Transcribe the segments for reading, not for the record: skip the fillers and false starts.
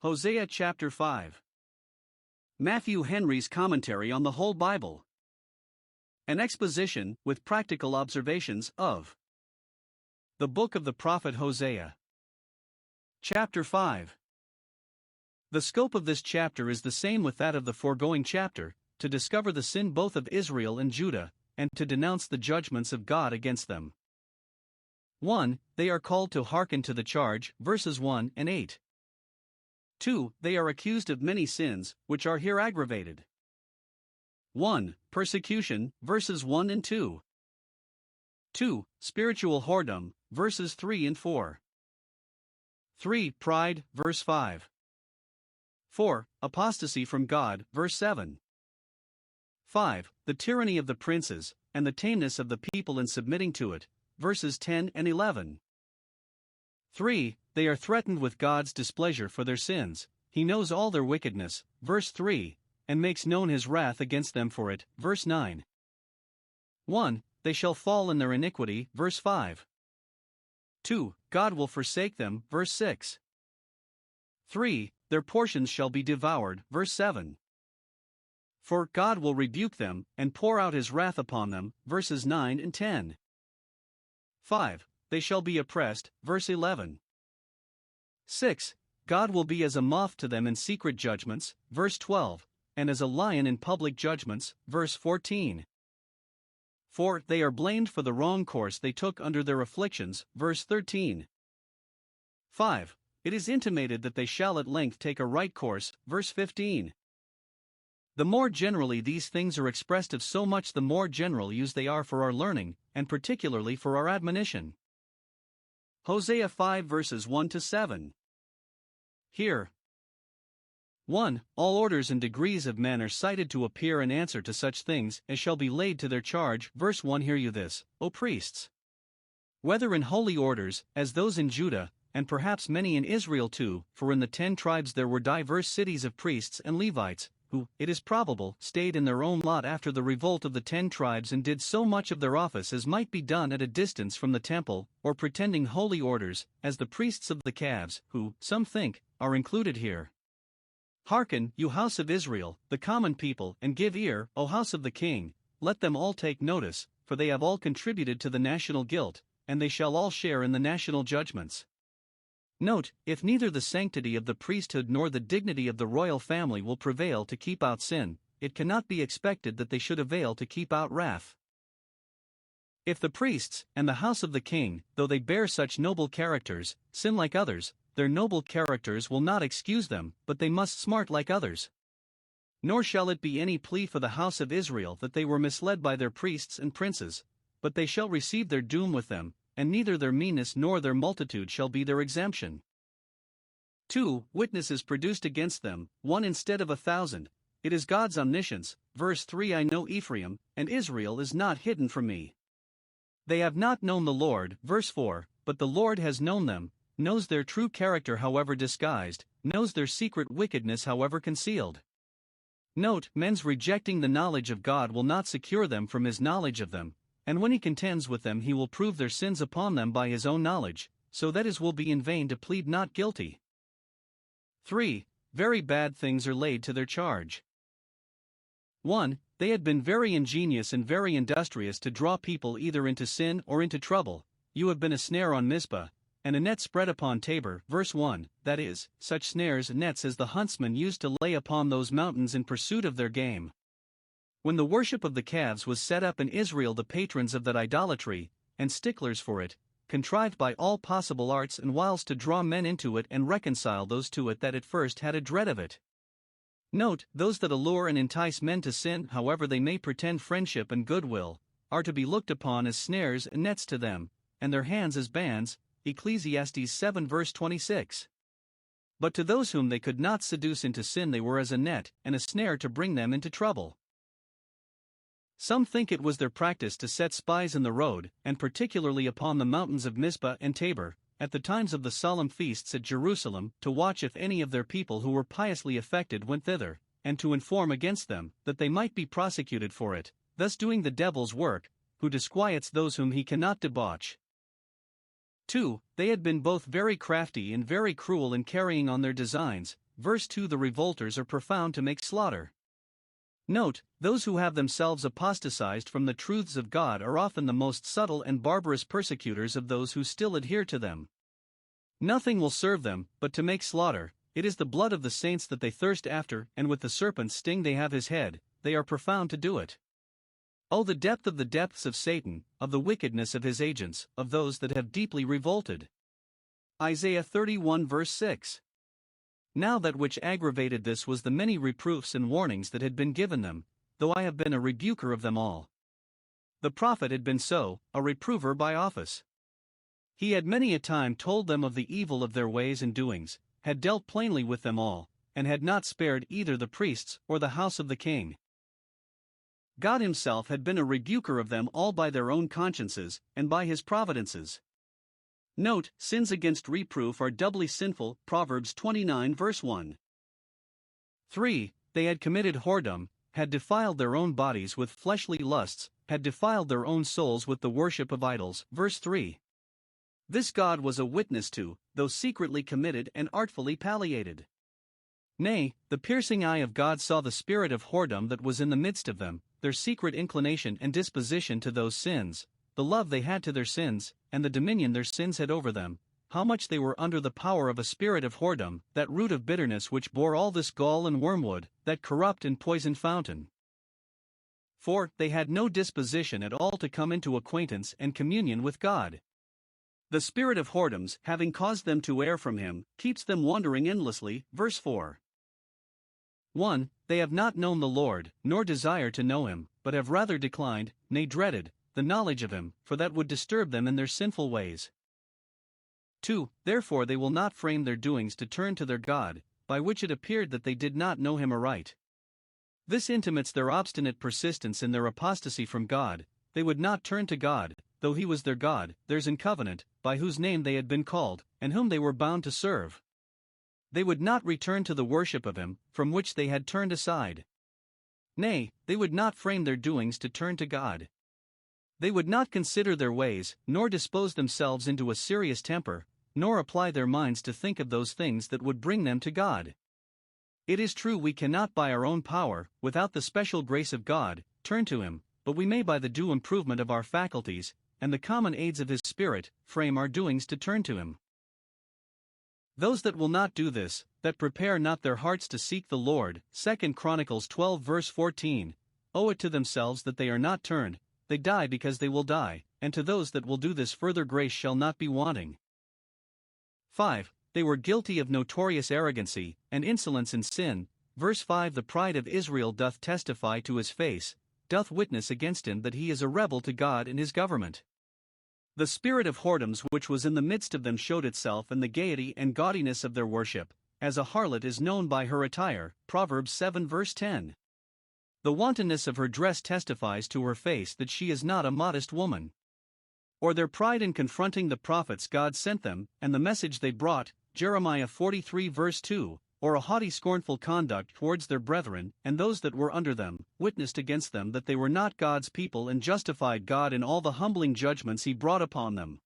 Hosea chapter 5. Matthew Henry's Commentary on the Whole Bible. An exposition, with practical observations, of the book of the prophet Hosea. Chapter 5. The scope of this chapter is the same with that of the foregoing chapter, to discover the sin both of Israel and Judah, and to denounce the judgments of God against them. 1. They are called to hearken to the charge, verses 1 and 8. 2. They are accused of many sins, which are here aggravated. 1. Persecution, verses 1 and 2. 2. Spiritual whoredom, verses 3 and 4. 3. Pride, verse 5. 4. Apostasy from God, verse 7. 5. The tyranny of the princes, and the tameness of the people in submitting to it, verses 10 and 11. 3. They are threatened with God's displeasure for their sins. He knows all their wickedness, verse 3, and makes known his wrath against them for it, verse 9. 1. They shall fall in their iniquity, verse 5. 2. God will forsake them, verse 6. 3. Their portions shall be devoured, verse 7. For God will rebuke them, and pour out his wrath upon them, verses 9 and 10. 5. They shall be oppressed, verse 11. 6. God will be as a moth to them in secret judgments, verse 12, and as a lion in public judgments, verse 14. 4. They are blamed for the wrong course they took under their afflictions, verse 13. 5. It is intimated that they shall at length take a right course, verse 15. The more generally these things are expressed of, so much the more general use they are for our learning, and particularly for our admonition. Hosea 5 verses 1 to 7. Here. 1. All orders and degrees of men are cited to appear in answer to such things as shall be laid to their charge. Verse 1. Hear you this, O priests. Whether in holy orders, as those in Judah, and perhaps many in Israel too, for in the 10 tribes there were diverse cities of priests and Levites, who, it is probable, stayed in their own lot after the revolt of the 10 tribes and did so much of their office as might be done at a distance from the temple, or pretending holy orders, as the priests of the calves, who, some think, are included here. Hearken, you house of Israel, the common people, and give ear, O house of the king, let them all take notice, for they have all contributed to the national guilt, and they shall all share in the national judgments. Note, if neither the sanctity of the priesthood nor the dignity of the royal family will prevail to keep out sin, it cannot be expected that they should avail to keep out wrath. If the priests, and the house of the king, though they bear such noble characters, sin like others, their noble characters will not excuse them, but they must smart like others. Nor shall it be any plea for the house of Israel that they were misled by their priests and princes, but they shall receive their doom with them, and neither their meanness nor their multitude shall be their exemption. 2. Witnesses produced against them, 1 instead of 1,000. It is God's omniscience. Verse 3. I know Ephraim, and Israel is not hidden from me. They have not known the Lord. Verse 4. But the Lord has known them, knows their true character however disguised, knows their secret wickedness however concealed. Note, men's rejecting the knowledge of God will not secure them from his knowledge of them, and when he contends with them he will prove their sins upon them by his own knowledge, so that his will be in vain to plead not guilty. 3. Very bad things are laid to their charge. 1. They had been very ingenious and very industrious to draw people either into sin or into trouble. You have been a snare on Mizpah, and a net spread upon Tabor. Verse 1, that is, such snares and nets as the huntsmen used to lay upon those mountains in pursuit of their game. When the worship of the calves was set up in Israel, the patrons of that idolatry, and sticklers for it, contrived by all possible arts and wiles to draw men into it and reconcile those to it that at first had a dread of it. Note, those that allure and entice men to sin, however they may pretend friendship and goodwill, are to be looked upon as snares and nets to them, and their hands as bands. Ecclesiastes 7 verse 26. But to those whom they could not seduce into sin they were as a net and a snare to bring them into trouble. Some think it was their practice to set spies in the road, and particularly upon the mountains of Mizpah and Tabor, at the times of the solemn feasts at Jerusalem, to watch if any of their people who were piously affected went thither, and to inform against them, that they might be prosecuted for it, thus doing the devil's work, who disquiets those whom he cannot debauch. 2. They had been both very crafty and very cruel in carrying on their designs. verse 2. The revolters are profound to make slaughter. Note, those who have themselves apostatized from the truths of God are often the most subtle and barbarous persecutors of those who still adhere to them. Nothing will serve them but to make slaughter. It is the blood of the saints that they thirst after, and with the serpent's sting they have his head. They are profound to do it. Oh, the depths of Satan, of the wickedness of his agents, of those that have deeply revolted. Isaiah 31 verse 6. Now that which aggravated this was the many reproofs and warnings that had been given them, though I have been a rebuker of them all. The prophet had been so, a reprover by office. He had many a time told them of the evil of their ways and doings, had dealt plainly with them all, and had not spared either the priests or the house of the king. God himself had been a rebuker of them all by their own consciences, and by his providences. Note, sins against reproof are doubly sinful, Proverbs 29 verse 1. 3. They had committed whoredom, had defiled their own bodies with fleshly lusts, had defiled their own souls with the worship of idols, verse 3. This God was a witness to, though secretly committed and artfully palliated. Nay, the piercing eye of God saw the spirit of whoredom that was in the midst of them, their secret inclination and disposition to those sins, the love they had to their sins, and the dominion their sins had over them, how much they were under the power of a spirit of whoredom, that root of bitterness which bore all this gall and wormwood, that corrupt and poisoned fountain. 4. They had no disposition at all to come into acquaintance and communion with God. The spirit of whoredoms, having caused them to err from him, keeps them wandering endlessly, verse 4. 1. They have not known the Lord, nor desire to know him, but have rather declined, nay dreaded, the knowledge of him, for that would disturb them in their sinful ways. 2. Therefore they will not frame their doings to turn to their God, by which it appeared that they did not know him aright. This intimates their obstinate persistence in their apostasy from God. They would not turn to God, though he was their God, theirs in covenant, by whose name they had been called, and whom they were bound to serve. They would not return to the worship of him, from which they had turned aside. Nay, they would not frame their doings to turn to God. They would not consider their ways, nor dispose themselves into a serious temper, nor apply their minds to think of those things that would bring them to God. It is true we cannot by our own power, without the special grace of God, turn to him, but we may by the due improvement of our faculties, and the common aids of his Spirit, frame our doings to turn to him. Those that will not do this, that prepare not their hearts to seek the Lord, 2 Chronicles 12 verse 14, owe it to themselves that they are not turned, they die because they will die, and to those that will do this further grace shall not be wanting. 5. They were guilty of notorious arrogancy, and insolence in sin, verse 5. The pride of Israel doth testify to his face, doth witness against him that he is a rebel to God and his government. The spirit of whoredoms which was in the midst of them showed itself in the gaiety and gaudiness of their worship, as a harlot is known by her attire, Proverbs 7 verse 10. The wantonness of her dress testifies to her face that she is not a modest woman. Or their pride in confronting the prophets God sent them, and the message they brought, Jeremiah 43 verse 2, or a haughty scornful conduct towards their brethren and those that were under them, witnessed against them that they were not God's people and justified God in all the humbling judgments he brought upon them.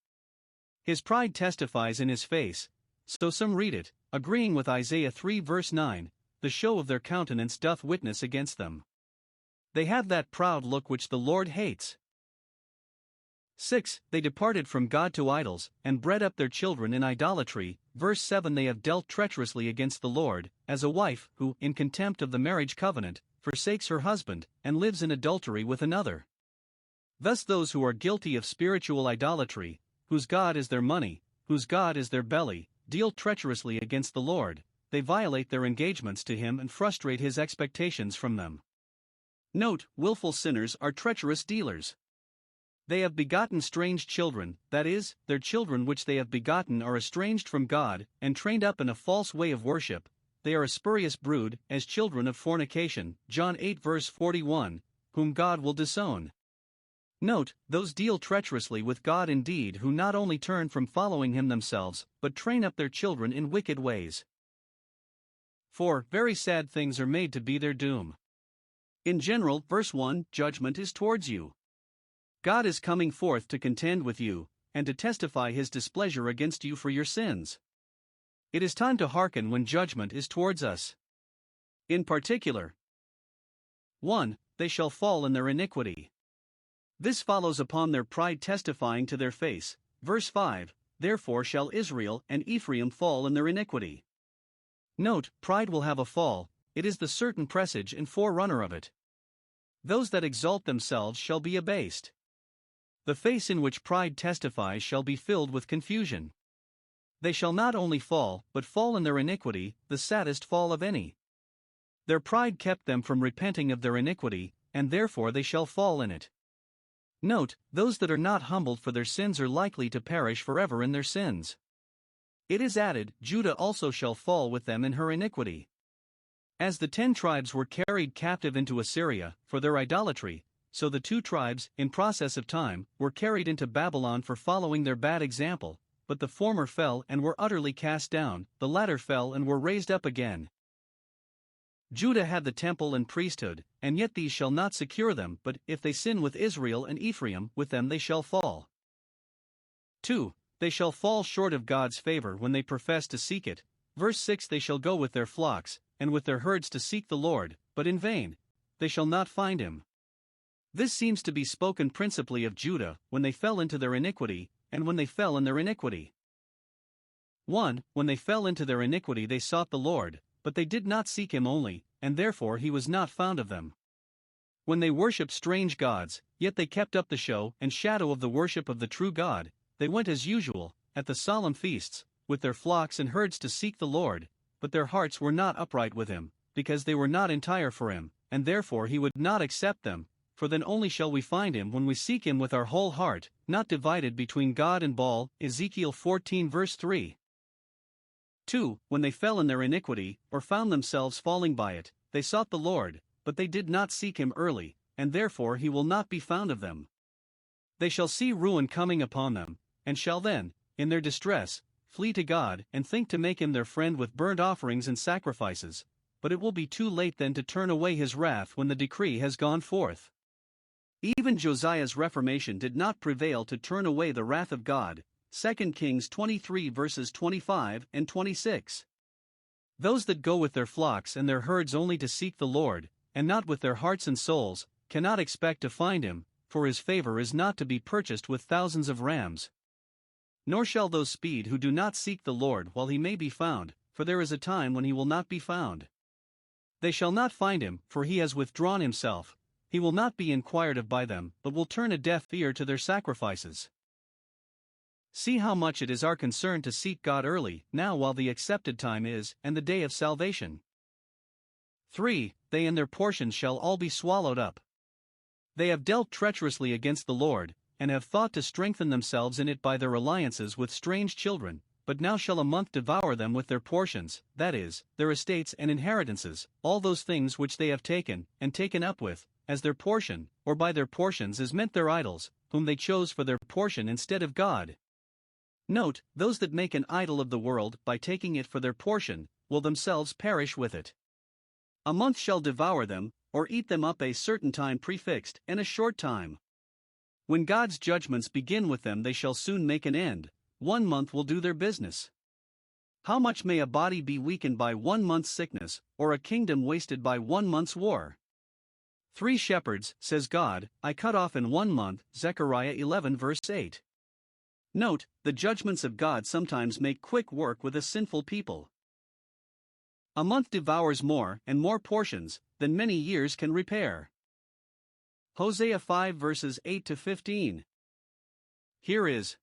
His pride testifies in his face, so some read it, agreeing with Isaiah 3 verse 9, the show of their countenance doth witness against them. They have that proud look which the Lord hates. 6. They departed from God to idols, and bred up their children in idolatry, verse 7. They have dealt treacherously against the Lord, as a wife who, in contempt of the marriage covenant, forsakes her husband, and lives in adultery with another. Thus those who are guilty of spiritual idolatry, whose God is their money, whose God is their belly, deal treacherously against the Lord. They violate their engagements to him and frustrate his expectations from them. Note, willful sinners are treacherous dealers. They have begotten strange children, that is, their children which they have begotten are estranged from God, and trained up in a false way of worship. They are a spurious brood, as children of fornication, John 8 verse 41, whom God will disown. Note, those deal treacherously with God indeed who not only turn from following him themselves, but train up their children in wicked ways. 4. Very sad things are made to be their doom. In general, verse 1, judgment is towards you. God is coming forth to contend with you, and to testify his displeasure against you for your sins. It is time to hearken when judgment is towards us. In particular, 1. They shall fall in their iniquity. This follows upon their pride testifying to their face. Verse 5, Therefore shall Israel and Ephraim fall in their iniquity. Note, pride will have a fall, it is the certain presage and forerunner of it. Those that exalt themselves shall be abased. The face in which pride testifies shall be filled with confusion. They shall not only fall, but fall in their iniquity, the saddest fall of any. Their pride kept them from repenting of their iniquity, and therefore they shall fall in it. Note, those that are not humbled for their sins are likely to perish forever in their sins. It is added, Judah also shall fall with them in her iniquity. As the 10 tribes were carried captive into Assyria for their idolatry, so the 2 tribes, in process of time, were carried into Babylon for following their bad example, but the former fell and were utterly cast down, the latter fell and were raised up again. Judah had the temple and priesthood, and yet these shall not secure them, but if they sin with Israel and Ephraim, with them they shall fall. 2. They shall fall short of God's favor when they profess to seek it. Verse 6 They shall go with their flocks, and with their herds to seek the Lord, but in vain. They shall not find him. This seems to be spoken principally of Judah, when they fell into their iniquity, and when they fell in their iniquity. 1. When they fell into their iniquity they sought the Lord, but they did not seek him only, and therefore he was not found of them. When they worshipped strange gods, yet they kept up the show and shadow of the worship of the true God, they went as usual, at the solemn feasts, with their flocks and herds to seek the Lord, but their hearts were not upright with him, because they were not entire for him, and therefore he would not accept them, for then only shall we find him when we seek him with our whole heart, not divided between God and Baal. Ezekiel 14 verse 3. 2. When they fell in their iniquity, or found themselves falling by it, they sought the Lord, but they did not seek him early, and therefore he will not be found of them. They shall see ruin coming upon them, and shall then, in their distress, flee to God and think to make him their friend with burnt offerings and sacrifices, but it will be too late then to turn away his wrath when the decree has gone forth. Even Josiah's reformation did not prevail to turn away the wrath of God. 2 Kings 23 verses 25 and 26. Those that go with their flocks and their herds only to seek the Lord, and not with their hearts and souls, cannot expect to find him, for his favor is not to be purchased with thousands of rams. Nor shall those speed who do not seek the Lord while he may be found, for there is a time when he will not be found. They shall not find him, for he has withdrawn himself. He will not be inquired of by them, but will turn a deaf ear to their sacrifices. See how much it is our concern to seek God early, now while the accepted time is, and the day of salvation. 3. They and their portions shall all be swallowed up. They have dealt treacherously against the Lord, and have thought to strengthen themselves in it by their alliances with strange children, but now shall a month devour them with their portions, that is, their estates and inheritances, all those things which they have taken, and taken up with, as their portion, or by their portions is meant their idols, whom they chose for their portion instead of God. Note, those that make an idol of the world by taking it for their portion, will themselves perish with it. A month shall devour them, or eat them up a certain time prefixed, and a short time. When God's judgments begin with them they shall soon make an end. 1 month will do their business. How much may a body be weakened by 1 month's sickness, or a kingdom wasted by 1 month's war? 3 shepherds, says God, I cut off in 1 month. Zechariah 11 verse 8. Note, the judgments of God sometimes make quick work with a sinful people. A month devours more and more portions than many years can repair. Hosea 5 verses 8 to 15. Here is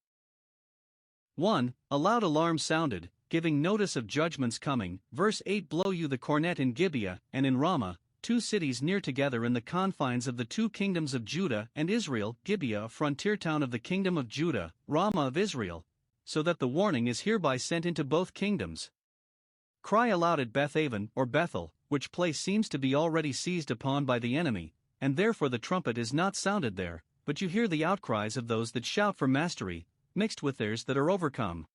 1. A loud alarm sounded, giving notice of judgments coming. Verse 8 Blow you the cornet in Gibeah and in Rama, 2 cities near together in the confines of the 2 kingdoms of Judah and Israel, Gibeah a frontier town of the kingdom of Judah, Rama of Israel, so that the warning is hereby sent into both kingdoms. Cry aloud at Bethaven or Bethel, which place seems to be already seized upon by the enemy, and therefore the trumpet is not sounded there, but you hear the outcries of those that shout for mastery, mixed with theirs that are overcome.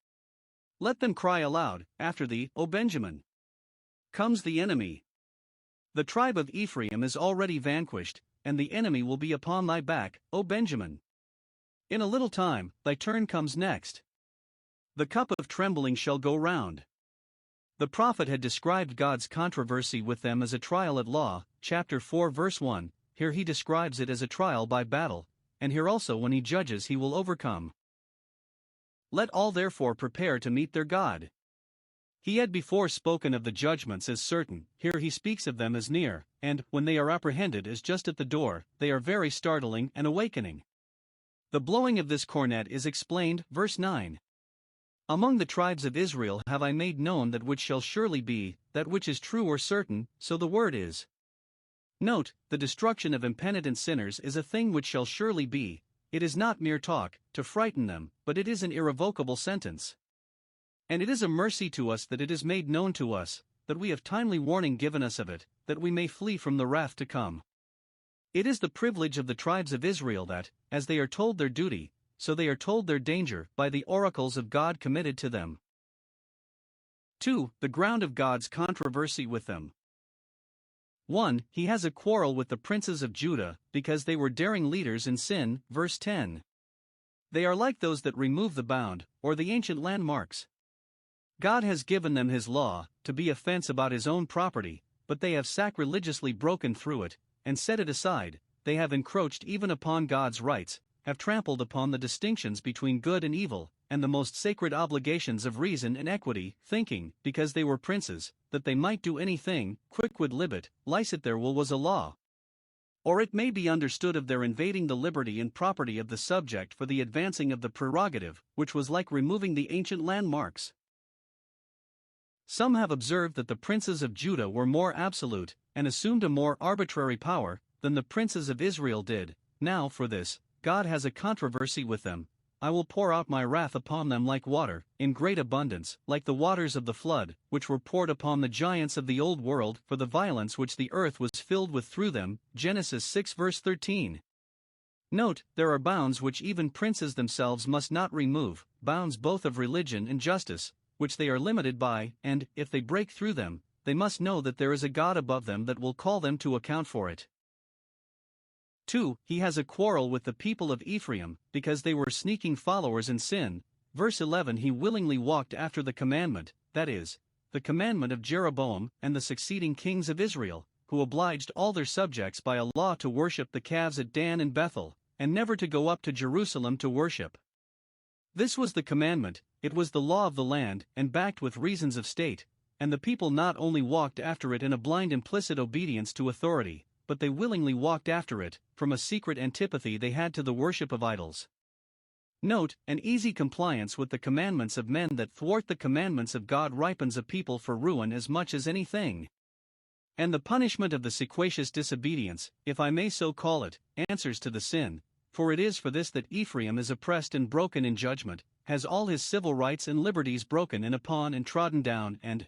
Let them cry aloud, after thee, O Benjamin. Comes the enemy. The tribe of Ephraim is already vanquished, and the enemy will be upon thy back, O Benjamin. In a little time, thy turn comes next. The cup of trembling shall go round. The prophet had described God's controversy with them as a trial at law, chapter 4 verse 1, here he describes it as a trial by battle, and here also when he judges he will overcome. Let all therefore prepare to meet their God. He had before spoken of the judgments as certain, here he speaks of them as near, and, when they are apprehended as just at the door, they are very startling and awakening. The blowing of this cornet is explained, verse 9. Among the tribes of Israel have I made known that which shall surely be, that which is true or certain, so the word is. Note, the destruction of impenitent sinners is a thing which shall surely be, it is not mere talk, to frighten them, but it is an irrevocable sentence. And it is a mercy to us that it is made known to us, that we have timely warning given us of it, that we may flee from the wrath to come. It is the privilege of the tribes of Israel that, as they are told their duty, so they are told their danger by the oracles of God committed to them. 2. The ground of God's controversy with them. 1. He has a quarrel with the princes of Judah, because they were daring leaders in sin, verse 10. They are like those that remove the bound, or the ancient landmarks. God has given them his law, to be a fence about his own property, but they have sacrilegiously broken through it, and set it aside. They have encroached even upon God's rights, have trampled upon the distinctions between good and evil, and the most sacred obligations of reason and equity, thinking, because they were princes, that they might do anything, quicquid libet, licet their will was a law. Or it may be understood of their invading the liberty and property of the subject for the advancing of the prerogative, which was like removing the ancient landmarks. Some have observed that the princes of Judah were more absolute, and assumed a more arbitrary power, than the princes of Israel did. Now for this, God has a controversy with them. I will pour out my wrath upon them like water, in great abundance, like the waters of the flood, which were poured upon the giants of the old world, for the violence which the earth was filled with through them. Genesis 6 verse 13. Note, there are bounds which even princes themselves must not remove, bounds both of religion and justice, which they are limited by, and, if they break through them, they must know that there is a God above them that will call them to account for it. 2. He has a quarrel with the people of Ephraim, because they were sneaking followers in sin. Verse 11. He willingly walked after the commandment, that is, the commandment of Jeroboam and the succeeding kings of Israel, who obliged all their subjects by a law to worship the calves at Dan and Bethel, and never to go up to Jerusalem to worship. This was the commandment, it was the law of the land, and backed with reasons of state, and the people not only walked after it in a blind implicit obedience to authority, but they willingly walked after it, from a secret antipathy they had to the worship of idols. Note, an easy compliance with the commandments of men that thwart the commandments of God ripens a people for ruin as much as anything. And the punishment of the sequacious disobedience, if I may so call it, answers to the sin, for it is for this that Ephraim is oppressed and broken in judgment, has all his civil rights and liberties broken in upon and trodden down, and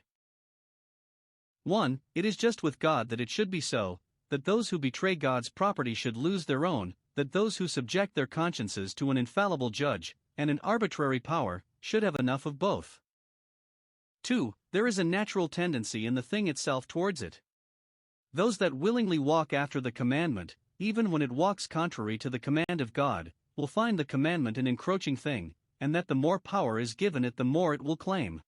1. It is just with God that it should be so, that those who betray God's property should lose their own, that those who subject their consciences to an infallible judge, and an arbitrary power, should have enough of both. 2. There is a natural tendency in the thing itself towards it. Those that willingly walk after the commandment, even when it walks contrary to the command of God, will find the commandment an encroaching thing, and that the more power is given it the more it will claim.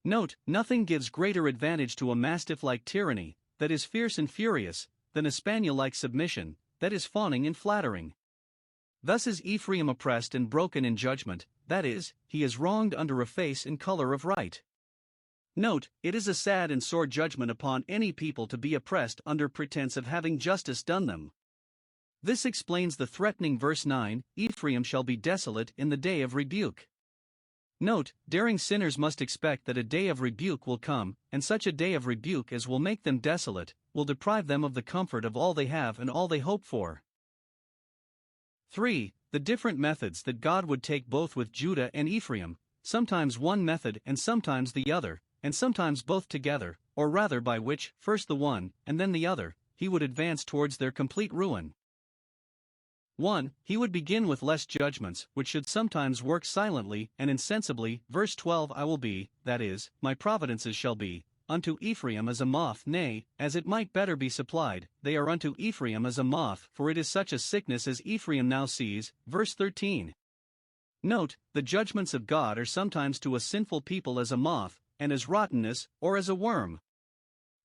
Note, nothing gives greater advantage to a mastiff-like tyranny, that is fierce and furious, than a spaniel-like submission, that is fawning and flattering. Thus is Ephraim oppressed and broken in judgment, that is, he is wronged under a face and color of right. Note, it is a sad and sore judgment upon any people to be oppressed under pretense of having justice done them. This explains the threatening verse 9, Ephraim shall be desolate in the day of rebuke. Note, daring sinners must expect that a day of rebuke will come, and such a day of rebuke as will make them desolate, will deprive them of the comfort of all they have and all they hope for. 3. The different methods that God would take both with Judah and Ephraim, sometimes one method and sometimes the other, and sometimes both together, or rather by which, first the one, and then the other, he would advance towards their complete ruin. 1. He would begin with less judgments, which should sometimes work silently and insensibly. Verse 12. I will be, that is, my providences shall be, unto Ephraim as a moth, nay, as it might better be supplied, they are unto Ephraim as a moth, for it is such a sickness as Ephraim now sees. Verse 13. Note, the judgments of God are sometimes to a sinful people as a moth, and as rottenness, or as a worm.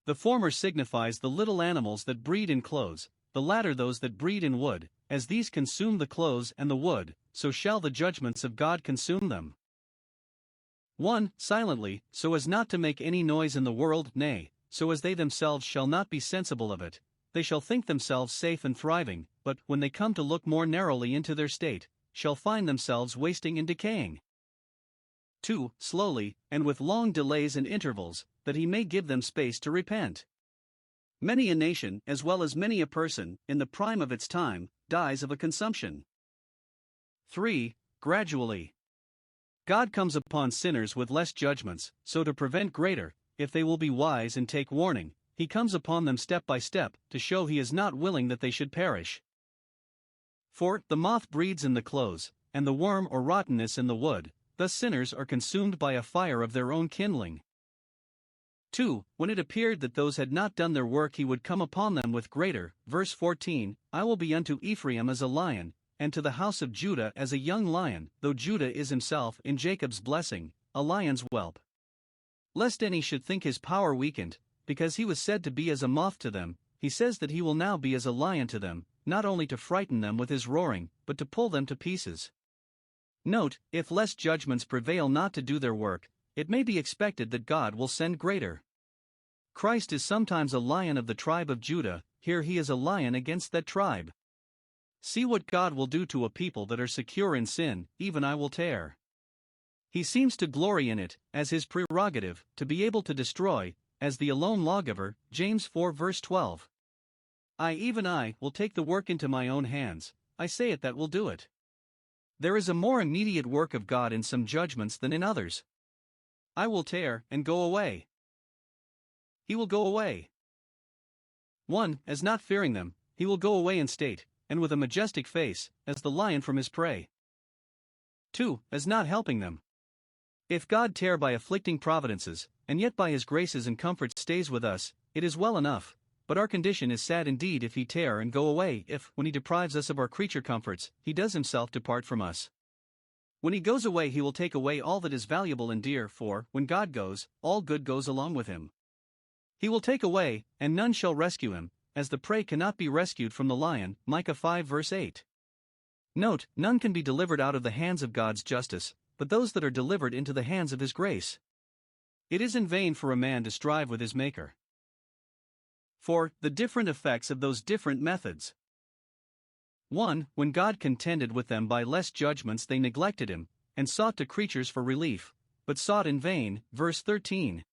The former signifies the little animals that breed in clothes, the latter those that breed in wood. As these consume the clothes and the wood, so shall the judgments of God consume them. 1. Silently, so as not to make any noise in the world, nay, so as they themselves shall not be sensible of it. They shall think themselves safe and thriving, but, when they come to look more narrowly into their state, shall find themselves wasting and decaying. 2. Slowly, and with long delays and intervals, that he may give them space to repent. Many a nation, as well as many a person, in the prime of its time, dies of a consumption. 3. Gradually. God comes upon sinners with less judgments, so to prevent greater, if they will be wise and take warning, he comes upon them step by step, to show he is not willing that they should perish. 4. The moth breeds in the clothes, and the worm or rottenness in the wood, thus sinners are consumed by a fire of their own kindling. 2. When it appeared that those had not done their work, he would come upon them with greater. Verse 14, I will be unto Ephraim as a lion, and to the house of Judah as a young lion, though Judah is himself in Jacob's blessing, a lion's whelp. Lest any should think his power weakened, because he was said to be as a moth to them, he says that he will now be as a lion to them, not only to frighten them with his roaring, but to pull them to pieces. Note, if less judgments prevail not to do their work, it may be expected that God will send greater. Christ is sometimes a lion of the tribe of Judah, here he is a lion against that tribe. See what God will do to a people that are secure in sin, even I will tear. He seems to glory in it, as his prerogative, to be able to destroy, as the alone lawgiver, James 4 verse 12. Even I, will take the work into my own hands, I say it that will do it. There is a more immediate work of God in some judgments than in others. I will tear, and go away. He will go away. 1. As not fearing them, he will go away in state, and with a majestic face, as the lion from his prey. 2. As not helping them. If God tear by afflicting providences, and yet by his graces and comforts stays with us, it is well enough, but our condition is sad indeed if he tear and go away, if, when he deprives us of our creature comforts, he does himself depart from us. When he goes away, he will take away all that is valuable and dear, for, when God goes, all good goes along with him. He will take away, and none shall rescue him, as the prey cannot be rescued from the lion, Micah 5 verse 8. Note, none can be delivered out of the hands of God's justice, but those that are delivered into the hands of his grace. It is in vain for a man to strive with his Maker. 4. The different effects of those different methods. 1. When God contended with them by less judgments, they neglected him, and sought to creatures for relief, but sought in vain. Verse 13.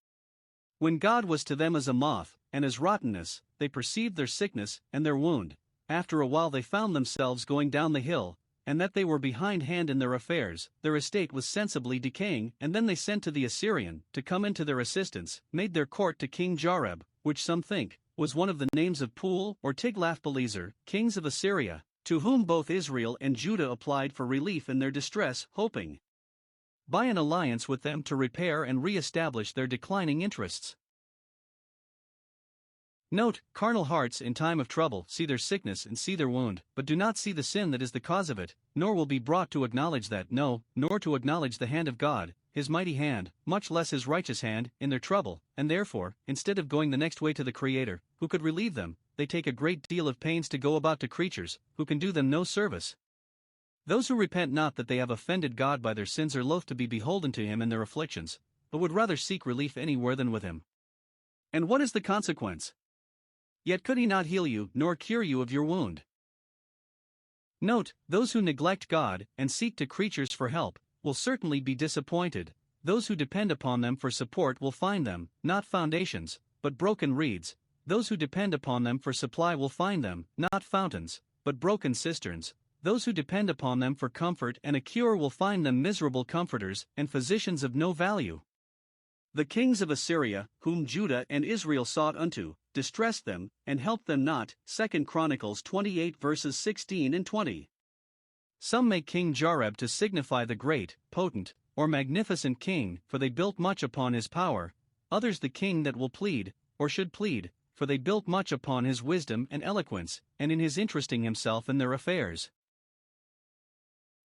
When God was to them as a moth, and as rottenness, they perceived their sickness and their wound. After a while they found themselves going down the hill, and that they were behindhand in their affairs, their estate was sensibly decaying, and then they sent to the Assyrian, to come into their assistance, made their court to King Jareb, which some think was one of the names of Pul or Tiglath-Pileser, kings of Assyria, to whom both Israel and Judah applied for relief in their distress, hoping by an alliance with them to repair and re-establish their declining interests. Note, carnal hearts in time of trouble see their sickness and see their wound, but do not see the sin that is the cause of it, nor will be brought to acknowledge that, no, nor to acknowledge the hand of God, his mighty hand, much less his righteous hand, in their trouble, and therefore, instead of going the next way to the Creator, who could relieve them, they take a great deal of pains to go about to creatures, who can do them no service. Those who repent not that they have offended God by their sins are loath to be beholden to him in their afflictions, but would rather seek relief anywhere than with him. And what is the consequence? Yet could he not heal you, nor cure you of your wound. Note, those who neglect God, and seek to creatures for help, will certainly be disappointed. Those who depend upon them for support will find them, not foundations, but broken reeds. Those who depend upon them for supply will find them, not fountains, but broken cisterns. Those who depend upon them for comfort and a cure will find them miserable comforters, and physicians of no value. The kings of Assyria, whom Judah and Israel sought unto, distressed them, and helped them not. 2 Chronicles 28 verses 16 and 20. Some make King Jareb to signify the great, potent, or magnificent king, for they built much upon his power. Others the king that will plead, or should plead, for they built much upon his wisdom and eloquence, and in his interesting himself in their affairs.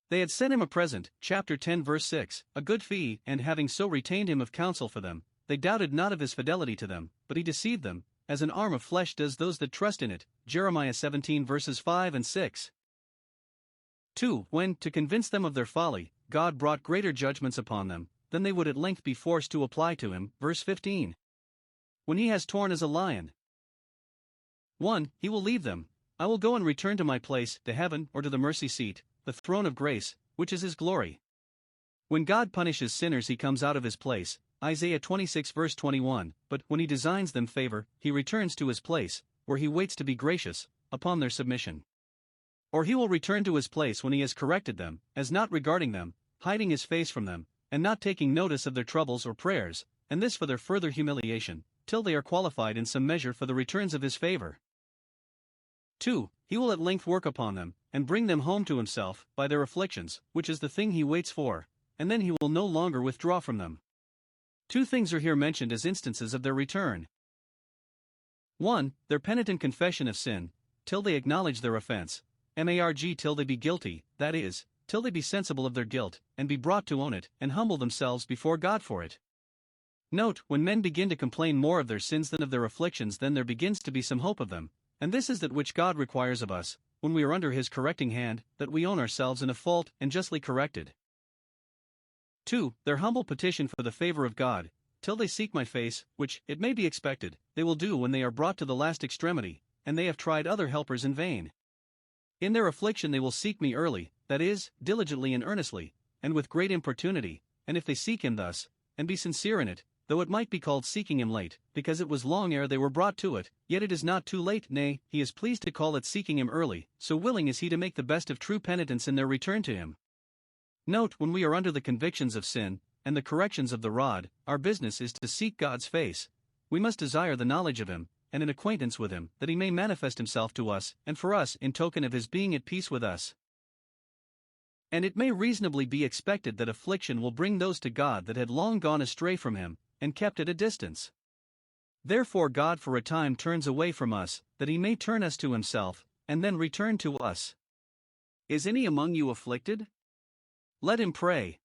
They had sent him a present, chapter 10 verse 6, a good fee, and having so retained him of counsel for them, they doubted not of his fidelity to them, but he deceived them, as an arm of flesh does those that trust in it. Jeremiah 17 verses 5 and 6. 2. When, to convince them of their folly, God brought greater judgments upon them, than they would at length be forced to apply to him. Verse 15. When he has torn as a lion. 1. He will leave them. I will go and return to my place, to heaven, or to the mercy seat, the throne of grace, which is his glory. When God punishes sinners, he comes out of his place, Isaiah 26 verse 21, but when he designs them favor, he returns to his place, where he waits to be gracious, upon their submission. Or he will return to his place when he has corrected them, as not regarding them, hiding his face from them, and not taking notice of their troubles or prayers, and this for their further humiliation, till they are qualified in some measure for the returns of his favor. 2. He will at length work upon them, and bring them home to himself, by their afflictions, which is the thing he waits for, and then he will no longer withdraw from them. 2 things are here mentioned as instances of their return. 1. Their penitent confession of sin, till they acknowledge their offense, marg till they be guilty, that is, till they be sensible of their guilt, and be brought to own it, and humble themselves before God for it. Note, when men begin to complain more of their sins than of their afflictions, then there begins to be some hope of them, and this is that which God requires of us, when we are under his correcting hand, that we own ourselves in a fault, and justly corrected. 2. Their humble petition for the favor of God, till they seek my face, which, it may be expected, they will do when they are brought to the last extremity, and they have tried other helpers in vain. In their affliction they will seek me early, that is, diligently and earnestly, and with great importunity, and if they seek him thus, and be sincere in it, though it might be called seeking him late, because it was long ere they were brought to it, yet it is not too late, nay, he is pleased to call it seeking him early, so willing is he to make the best of true penitents in their return to him. Note, when we are under the convictions of sin, and the corrections of the rod, our business is to seek God's face. We must desire the knowledge of him, and an acquaintance with him, that he may manifest himself to us, and for us in token of his being at peace with us. And it may reasonably be expected that affliction will bring those to God that had long gone astray from him, and kept at a distance. Therefore God for a time turns away from us, that he may turn us to himself, and then return to us. Is any among you afflicted? Let him pray.